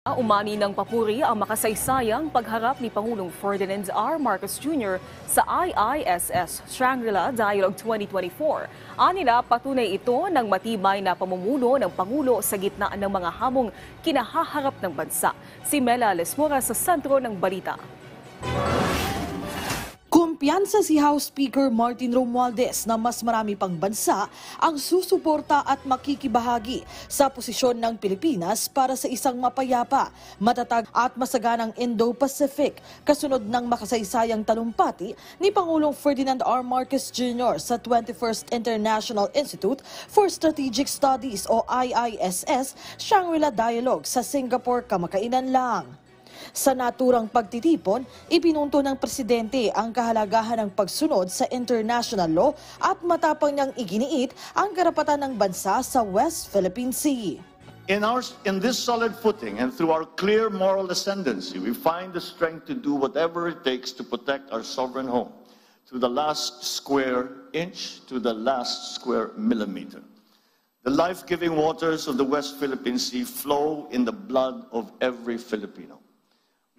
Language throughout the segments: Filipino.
Umani ng papuri ang makasaysayang pagharap ni Pangulong Ferdinand R. Marcos Jr. sa IISS Shangri-La Dialogue 2024. Anila, patunay ito ng matibay na pamumuno ng Pangulo sa gitna ng mga hamong kinahaharap ng bansa. Si Mela Lesmora sa sentro ng balita. Kumpiyansa si House Speaker Martin Romualdez na mas marami pang bansa ang susuporta at makikibahagi sa posisyon ng Pilipinas para sa isang mapayapa, matatag at masaganang Indo-Pacific, kasunod ng makasaysayang talumpati ni Pangulong Ferdinand R. Marcos Jr. sa 21st International Institute for Strategic Studies o IISS Shangri-La Dialogue sa Singapore kamakailan lang. Sa naturang pagtitipon, ipinunto ng presidente ang kahalagahan ng pagsunod sa international law at matapang niyang iginiit ang karapatan ng bansa sa West Philippine Sea. In this solid footing and through our clear moral ascendancy, we find the strength to do whatever it takes to protect our sovereign home, to the last square inch, to the last square millimeter. The life-giving waters of the West Philippine Sea flow in the blood of every Filipino.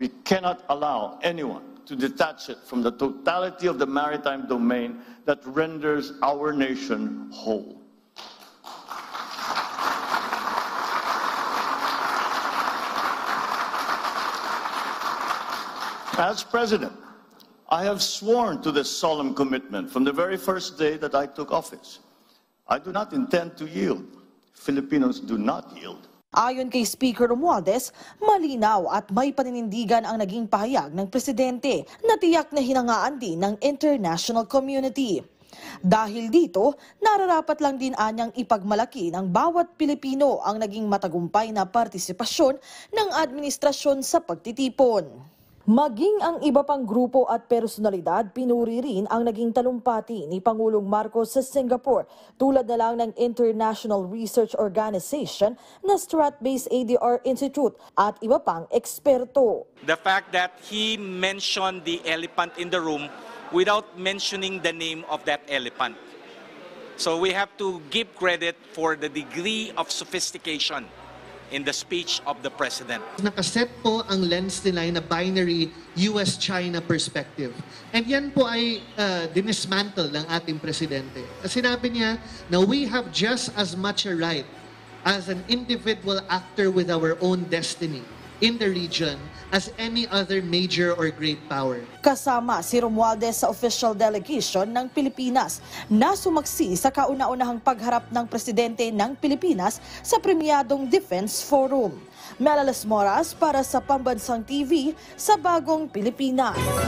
We cannot allow anyone to detach it from the totality of the maritime domain that renders our nation whole. As President, I have sworn to this solemn commitment from the very first day that I took office. I do not intend to yield. Filipinos do not yield. Ayon kay Speaker Romualdez, malinaw at may paninindigan ang naging pahayag ng presidente na tiyak na hinangaan din ng international community. Dahil dito, nararapat lang din anyang ipagmalaki ng bawat Pilipino ang naging matagumpay na partisipasyon ng administrasyon sa pagtitipon. Maging ang iba pang grupo at personalidad, pinuri rin ang naging talumpati ni Pangulong Marcos sa Singapore, tulad na lang ng International Research Organization na Strat-Based ADR Institute at iba pang eksperto. The fact that he mentioned the elephant in the room without mentioning the name of that elephant. So we have to give credit for the degree of sophistication in the speech of the President. Nakaset po ang lens nila na binary US-China perspective. And yan po ay dinismantle ng ating Presidente. Sinabi niya na we have just as much a right as an individual actor with our own destiny in the region as any other major or great power. Kasama si Romualdez sa official delegation ng Pilipinas na sumaksi sa kauna-unahang pagharap ng presidente ng Pilipinas sa premiadong Defense Forum. Mela Lesmora para sa Pambansang TV sa Bagong Pilipinas.